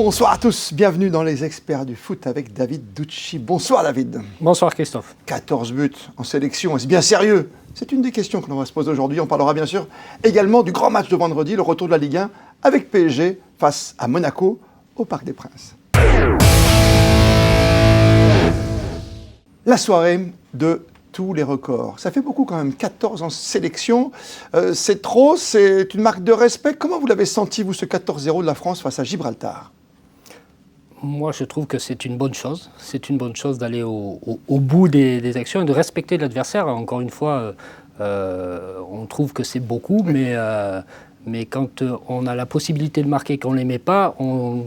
Bonsoir à tous, bienvenue dans les experts du foot avec David Ducci. Bonsoir David. Bonsoir Christophe. 14 buts en sélection, est-ce bien sérieux? C'est une des questions que l'on va se poser aujourd'hui. On parlera bien sûr également du grand match de vendredi, le retour de la Ligue 1 avec PSG face à Monaco au Parc des Princes. La soirée de tous les records. Ça fait beaucoup quand même, 14 en sélection. C'est trop, c'est une marque de respect. Comment vous l'avez senti, vous, ce 14-0 de la France face à Gibraltar? Moi, je trouve que c'est une bonne chose. C'est une bonne chose d'aller au bout des actions et de respecter l'adversaire. Encore une fois, on trouve que c'est beaucoup, mais quand on a la possibilité de marquer et qu'on ne les met pas, on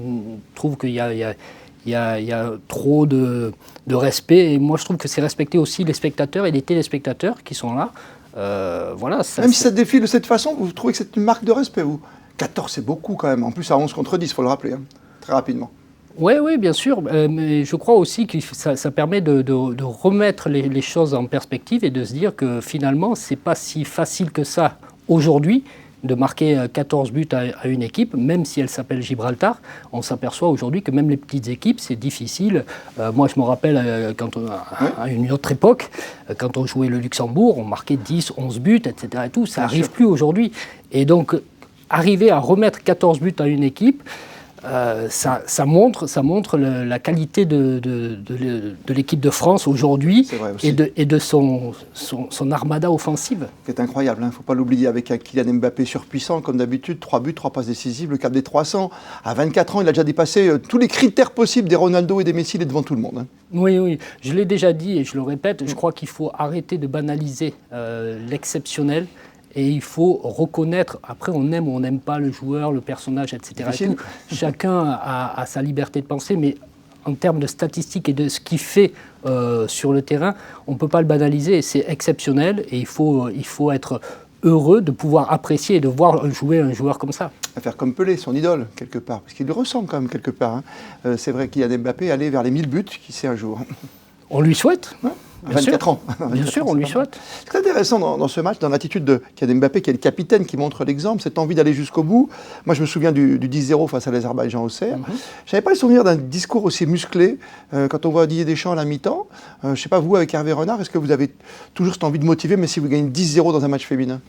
trouve qu'il y a trop de respect. Et moi, je trouve que c'est respecter aussi les spectateurs et les téléspectateurs qui sont là. Voilà, même si ça défile de cette façon, vous trouvez que c'est une marque de respect, vous? 14, c'est beaucoup quand même. En plus, à 11 contre 10, il faut le rappeler, très rapidement. Oui, bien sûr, mais je crois aussi que ça permet de remettre les choses en perspective et de se dire que finalement, ce n'est pas si facile que ça aujourd'hui de marquer 14 buts à une équipe, même si elle s'appelle Gibraltar. On s'aperçoit aujourd'hui que même les petites équipes, c'est difficile. Moi, je me rappelle à une autre époque, quand on jouait le Luxembourg, on marquait 10, 11 buts, etc. Et tout. Ça n'arrive plus aujourd'hui. Et donc, arriver à remettre 14 buts à une équipe, ça montre la qualité de l'équipe de France aujourd'hui et de son armada offensive. C'est incroyable, il ne faut pas l'oublier, avec un Kylian Mbappé surpuissant, comme d'habitude, 3 buts, 3 passes décisives, le cap des 300. À 24 ans, il a déjà dépassé tous les critères possibles des Ronaldo et des Messi, il est devant tout le monde. Oui, je l'ai déjà dit et je le répète, je crois qu'il faut arrêter de banaliser l'exceptionnel. Et il faut reconnaître, après on aime ou on n'aime pas le joueur, le personnage, etc. Chacun a sa liberté de penser, mais en termes de statistiques et de ce qu'il fait sur le terrain, on ne peut pas le banaliser, et c'est exceptionnel, et il faut être heureux de pouvoir apprécier et de voir jouer un joueur comme ça. À faire comme Pelé, son idole, quelque part, parce qu'il lui ressemble quand même quelque part. C'est vrai qu'il y a Mbappé aller vers les 1000 buts, qui sait un jour. On lui souhaite. Ouais. 24 ans. Bien sûr, on lui souhaite. C'est intéressant dans ce match, dans l'attitude de Kylian Mbappé, qui est le capitaine, qui montre l'exemple, cette envie d'aller jusqu'au bout. Moi, je me souviens du 10-0 face à l'Azerbaïdjan au Caire. Je n'avais pas le souvenir d'un discours aussi musclé quand on voit Didier Deschamps à la mi-temps. Je ne sais pas, vous, avec Hervé Renard, est-ce que vous avez toujours cette envie de motiver, mais si vous gagnez 10-0 dans un match féminin?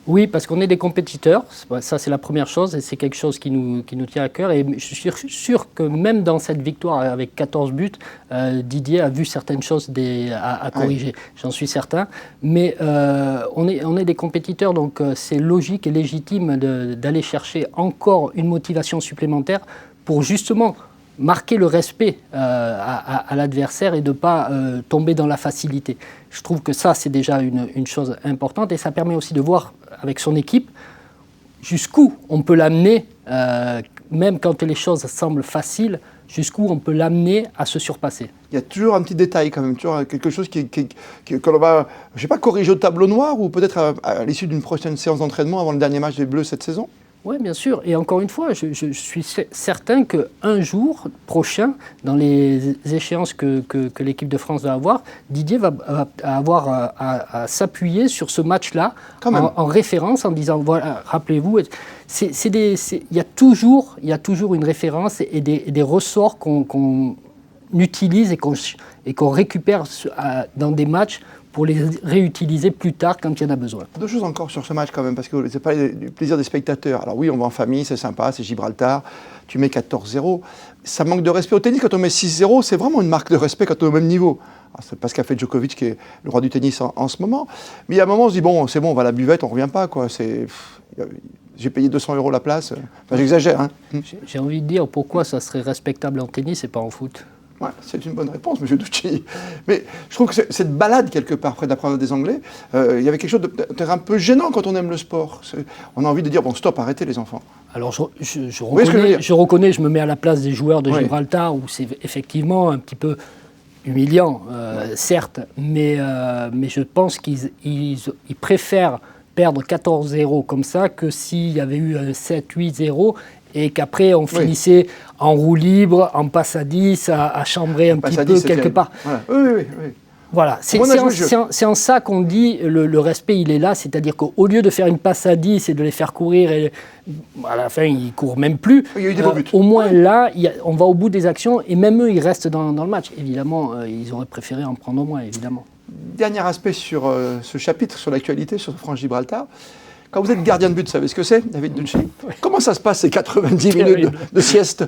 Oui, parce qu'on est des compétiteurs, ça c'est la première chose, et c'est quelque chose qui nous tient à cœur. Et je suis sûr que même dans cette victoire avec 14 buts, Didier a vu certaines choses à corriger, j'en suis certain. Mais on est des compétiteurs, donc c'est logique et légitime d'aller chercher encore une motivation supplémentaire pour justement marquer le respect à l'adversaire et de ne pas tomber dans la facilité. Je trouve que ça, c'est déjà une chose importante, et ça permet aussi de voir avec son équipe jusqu'où on peut l'amener, même quand les choses semblent faciles, jusqu'où on peut l'amener à se surpasser. Il y a toujours un petit détail quand même, toujours quelque chose que l'on va, je sais pas, corriger au tableau noir, ou peut-être à l'issue d'une prochaine séance d'entraînement avant le dernier match des Bleus cette saison. Oui, bien sûr. Et encore une fois, je suis certain qu'un jour prochain, dans les échéances que l'équipe de France va avoir, Didier va avoir à s'appuyer sur ce match-là en référence, en disant, voilà, rappelez-vous, il y a toujours une référence et des ressorts qu'on utilise et qu'on récupère dans des matchs pour les réutiliser plus tard quand il y en a besoin. Deux choses encore sur ce match quand même, parce que c'est pas du plaisir des spectateurs. Alors oui, on va en famille, c'est sympa, c'est Gibraltar, tu mets 14-0. Ça manque de respect au tennis. Quand on met 6-0, c'est vraiment une marque de respect quand on est au même niveau. Alors, c'est pas ce qu'a fait Djokovic, qui est le roi du tennis en ce moment. Mais il y a un moment, on se dit, bon, c'est bon, on va à la buvette, on revient pas, quoi. J'ai payé 200 € la place. Enfin, j'exagère, hein. J'ai envie de dire, pourquoi ça serait respectable en tennis et pas en foot? Ouais, c'est une bonne réponse, M. Ducci. Mais je trouve que cette balade, quelque part, près de la province des Anglais, il y avait quelque chose d'un peu gênant quand on aime le sport. On a envie de dire, bon, stop, arrêtez les enfants. Alors je reconnais, je me mets à la place des joueurs de Gibraltar, où c'est effectivement un petit peu humiliant, certes, mais je pense qu'ils préfèrent perdre 14-0 comme ça que s'il y avait eu un 7-8-0 et qu'après on finissait en roue libre, en passe à 10, à chambrer un petit peu quelque part. Voilà. Oui. Voilà, c'est en ça qu'on dit le respect, il est là, c'est-à-dire qu'au lieu de faire une passe à 10 et de les faire courir, et à la fin, ils ne courent même plus. Il y a eu des beaux buts. Au moins là, on va au bout des actions et même eux, ils restent dans le match. Évidemment, ils auraient préféré en prendre moins, évidemment. Dernier aspect sur ce chapitre, sur l'actualité, sur France-Gibraltar. Quand vous êtes gardien de but, vous savez ce que c'est, David Dunchi? Comment ça se passe ces 90 minutes de sieste?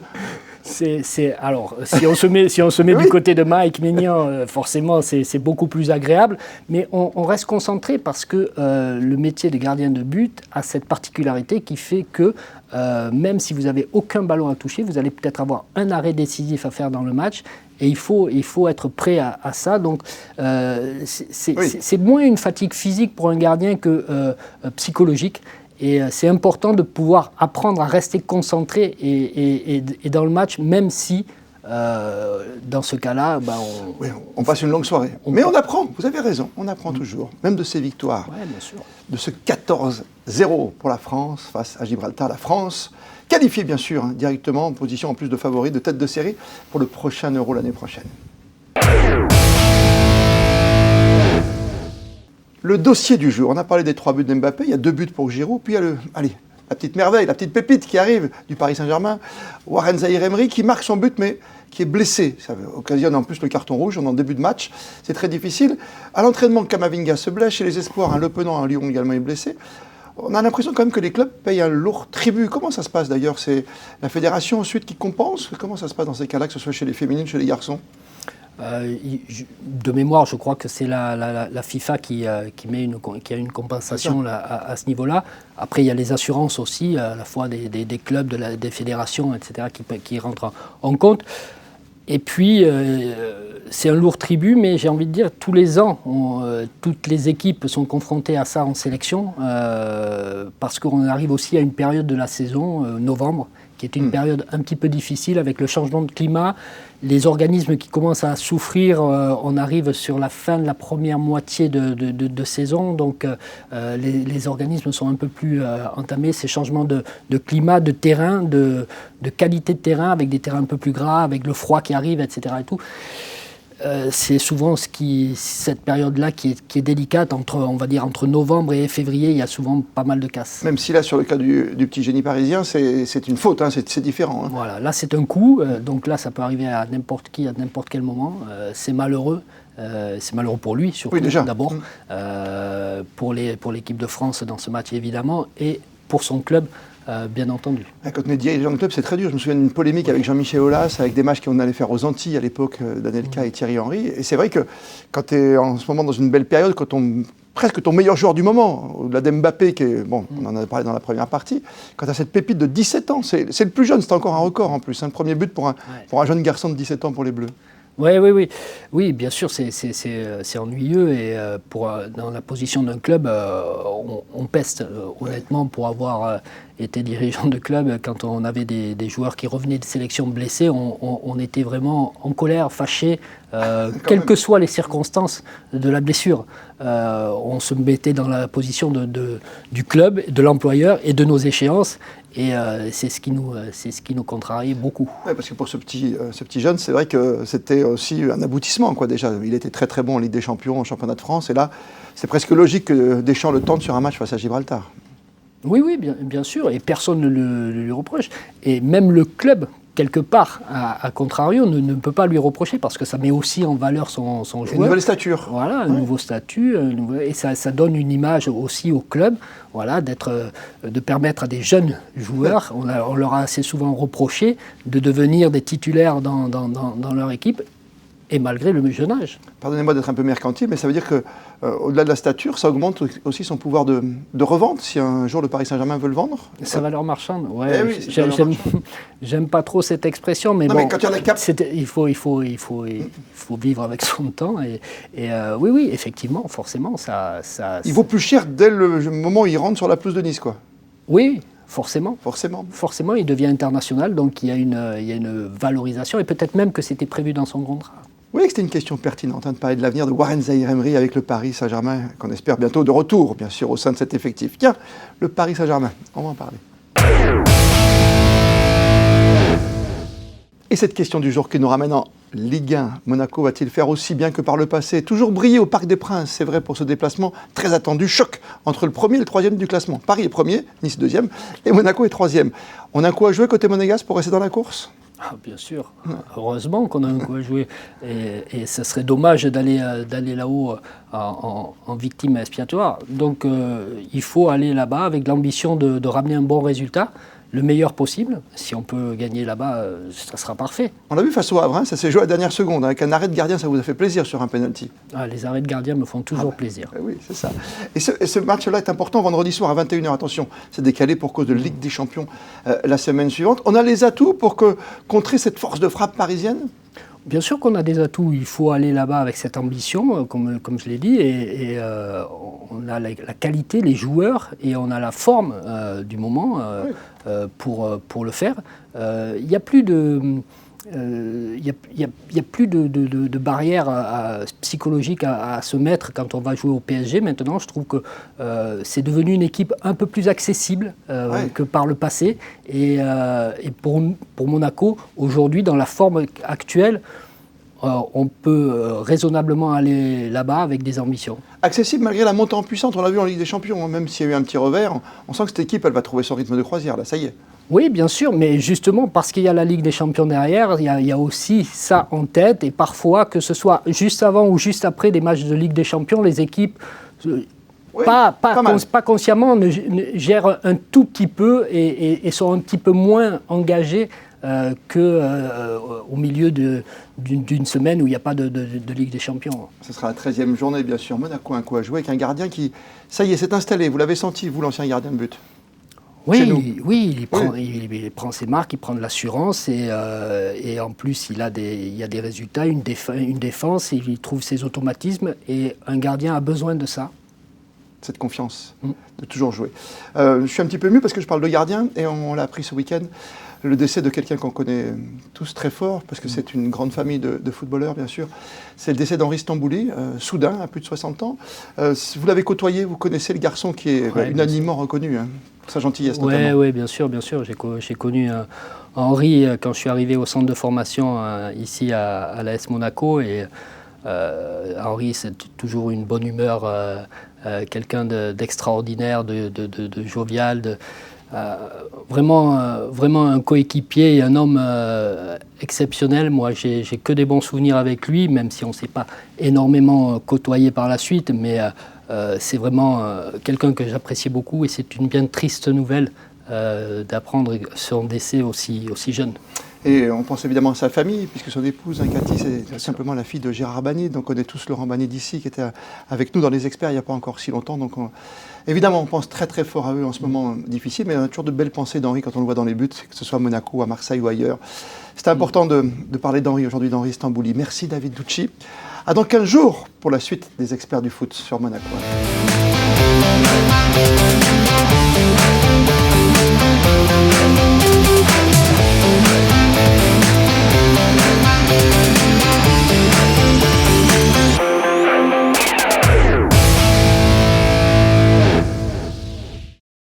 Alors, si on se met du côté de Mike Maignan, forcément, c'est beaucoup plus agréable. Mais on reste concentré parce que le métier de gardien de but a cette particularité qui fait que même si vous n'avez aucun ballon à toucher, vous allez peut-être avoir un arrêt décisif à faire dans le match. Et il faut être prêt à ça. Donc, c'est moins une fatigue physique pour un gardien que psychologique. Et c'est important de pouvoir apprendre à rester concentré et dans le match, même si, dans ce cas-là, on passe une longue soirée. Mais on apprend, vous avez raison, on apprend toujours, même de ces victoires. Ouais, bien sûr. De ce 14-0 pour la France face à Gibraltar. La France qualifiée, bien sûr, directement en position en plus de favori, de tête de série, pour le prochain Euro l'année prochaine. Le dossier du jour, on a parlé des 3 buts d'Mbappé, il y a 2 buts pour Giroud, puis il y a la petite merveille, la petite pépite qui arrive du Paris Saint-Germain, Warren Zaïre-Emery qui marque son but mais qui est blessé. Ça occasionne en plus le carton rouge, on est en début de match, c'est très difficile. À l'entraînement, Camavinga se blesse, chez les Espoirs, Le Penant à Lyon également est blessé. On a l'impression quand même que les clubs payent un lourd tribut. Comment ça se passe d'ailleurs? C'est la fédération ensuite qui compense? Comment ça se passe dans ces cas-là, que ce soit chez les féminines, chez les garçons? De mémoire, je crois que c'est la FIFA qui a une compensation à ce niveau-là. Après, il y a les assurances aussi, à la fois des clubs, des fédérations, etc., qui rentrent en compte. Et puis, c'est un lourd tribut, mais j'ai envie de dire, tous les ans, toutes les équipes sont confrontées à ça en sélection, parce qu'on arrive aussi à une période de la saison, novembre, qui est une période un petit peu difficile avec le changement de climat, les organismes qui commencent à souffrir, on arrive sur la fin de la première moitié de saison, donc les organismes sont un peu plus entamés, ces changements de climat, de terrain, de qualité de terrain, avec des terrains un peu plus gras, avec le froid qui arrive, etc. Et tout. C'est souvent cette période-là qui est délicate, entre novembre et février, il y a souvent pas mal de casses. Même si là, sur le cas du petit génie parisien, c'est une faute, hein, c'est différent. Hein. Voilà, là c'est un coup, donc là ça peut arriver à n'importe qui, à n'importe quel moment. C'est malheureux pour lui, surtout, oui, déjà. D'abord, pour l'équipe de France dans ce match évidemment, et pour son club. Bien entendu. Quand on est dirigeant de club, c'est très dur. Je me souviens d'une polémique avec Jean-Michel Aulas, avec des matchs qu'on allait faire aux Antilles à l'époque d'Anelka et Thierry Henry. Et c'est vrai que quand tu es en ce moment dans une belle période, quand presque ton meilleur joueur du moment, au-delà d'Mbappé, qui est, bon, on en a parlé dans la première partie, quand tu as cette pépite de 17 ans, c'est le plus jeune, c'est encore un record en plus. Un premier but pour un jeune garçon de 17 ans pour les Bleus. Oui, bien sûr, c'est ennuyeux et dans la position d'un club, on peste honnêtement pour avoir été dirigeant de club. Quand on avait des joueurs qui revenaient de sélection blessés, on était vraiment en colère, fâché, quelles que soient les circonstances de la blessure. On se mettait dans la position du club, de l'employeur et de nos échéances. Et c'est ce qui nous contrarie beaucoup. Ouais, parce que pour ce petit jeune, c'est vrai que c'était aussi un aboutissement, quoi, déjà. Il était très très bon en Ligue des Champions, en Championnat de France, et là, c'est presque logique que Deschamps le tente sur un match face à Gibraltar. Oui, bien sûr, et personne ne lui reproche. Et même le club, quelque part, à contrario, ne peut pas lui reprocher, parce que ça met aussi en valeur son joueur. Une nouvelle stature. Voilà, un nouveau statut, et ça donne une image aussi au club, voilà, de permettre à des jeunes joueurs, on leur a assez souvent reproché, de devenir des titulaires dans leur équipe, et malgré le jeune âge. Pardonnez-moi d'être un peu mercantile, mais ça veut dire qu'au-delà de la stature, ça augmente aussi son pouvoir de revente, si un jour le Paris Saint-Germain veut le vendre. Sa valeur marchande, ouais. Oui, j'aime pas trop cette expression, mais non, bon, mais quand il y en a il faut vivre avec son temps. Oui, effectivement, forcément, ça. Il vaut plus cher dès le moment où il rentre sur la pelouse de Nice, quoi. Oui. Forcément, il devient international, donc il y a une valorisation, et peut-être même que c'était prévu dans son contrat. Oui, c'était une question pertinente, de parler de l'avenir de Warren Zaïre-Emery avec le Paris Saint-Germain, qu'on espère bientôt de retour, bien sûr, au sein de cet effectif. Tiens, le Paris Saint-Germain, on va en parler. Et cette question du jour qui nous ramène en Ligue 1. Monaco va-t-il faire aussi bien que par le passé? Toujours briller au Parc des Princes, c'est vrai pour ce déplacement très attendu. Choc entre le premier et le troisième du classement. Paris est premier, Nice deuxième et Monaco est troisième. On a un coup à jouer côté monégasque pour rester dans la course? Bien sûr, heureusement qu'on a un coup à jouer. Et ce serait dommage d'aller là-haut en victime expiatoire. Donc il faut aller là-bas avec l'ambition de ramener un bon résultat, le meilleur possible. Si on peut gagner là-bas, ça sera parfait. On l'a vu face au Havre, hein, ça s'est joué à la dernière seconde. Avec un arrêt de gardien, ça vous a fait plaisir sur un penalty. Les arrêts de gardien me font toujours plaisir. Oui, c'est ça. Et ce match-là est important vendredi soir à 21h. Attention, c'est décalé pour cause de Ligue des Champions la semaine suivante. On a les atouts pour contrer cette force de frappe parisienne? Bien sûr qu'on a des atouts, il faut aller là-bas avec cette ambition, comme je l'ai dit, et on a la qualité, les joueurs, et on a la forme du moment pour le faire. Il n'y a plus de... Il y a plus de barrières psychologiques à se mettre quand on va jouer au PSG. Maintenant, je trouve que c'est devenu une équipe un peu plus accessible que par le passé. Et pour Monaco, aujourd'hui, dans la forme actuelle, on peut raisonnablement aller là-bas avec des ambitions. Accessible malgré la montée en puissance, on l'a vu en Ligue des Champions, même s'il y a eu un petit revers, on sent que cette équipe, elle va trouver son rythme de croisière, là, ça y est. Oui, bien sûr, mais justement parce qu'il y a la Ligue des Champions derrière, il y a aussi ça en tête, et parfois, que ce soit juste avant ou juste après des matchs de Ligue des Champions, les équipes, pas consciemment, gèrent un tout petit peu et sont un petit peu moins engagées qu'au milieu d'une semaine où il n'y a pas de Ligue des Champions. Ce sera la 13e journée, bien sûr. Monaco, un coup à jouer avec un gardien qui, ça y est, s'est installé. Vous l'avez senti, vous, l'ancien gardien de but? Oui, il prend ses marques, il prend de l'assurance et en plus il y a des résultats, une défense, et il trouve ses automatismes, et un gardien a besoin de ça. Cette confiance de toujours jouer. Je suis un petit peu ému parce que je parle de gardien et on l'a appris ce week-end. Le décès de quelqu'un qu'on connaît tous très fort, parce que c'est une grande famille de footballeurs, bien sûr. C'est le décès d'Henri Stambouli, soudain, à plus de 60 ans. Vous l'avez côtoyé, vous connaissez le garçon qui est unanimement reconnu, hein, pour sa gentillesse notamment. Oui, bien sûr. J'ai connu Henri quand je suis arrivé au centre de formation ici à l'AS Monaco. Et Henri, c'est toujours une bonne humeur, quelqu'un d'extraordinaire, de jovial, vraiment un coéquipier et un homme exceptionnel. Moi, j'ai que des bons souvenirs avec lui, même si on ne s'est pas énormément côtoyé par la suite, mais c'est vraiment quelqu'un que j'appréciais beaucoup, et c'est une bien triste nouvelle d'apprendre son décès aussi jeune. Et on pense évidemment à sa famille, puisque son épouse, Cathy, c'est simplement la fille de Gérard Bannier. Donc on connaît tous Laurent Bannier d'ici, qui était avec nous dans Les Experts il n'y a pas encore si longtemps. Donc évidemment, on pense très très fort à eux en ce moment difficile, mais on a toujours de belles pensées d'Henri quand on le voit dans les buts, que ce soit à Monaco, à Marseille ou ailleurs. C'était important de parler d'Henri aujourd'hui, d'Henri Stambouli. Merci David Ducci. À dans 15 jours pour la suite des Experts du foot sur Monaco.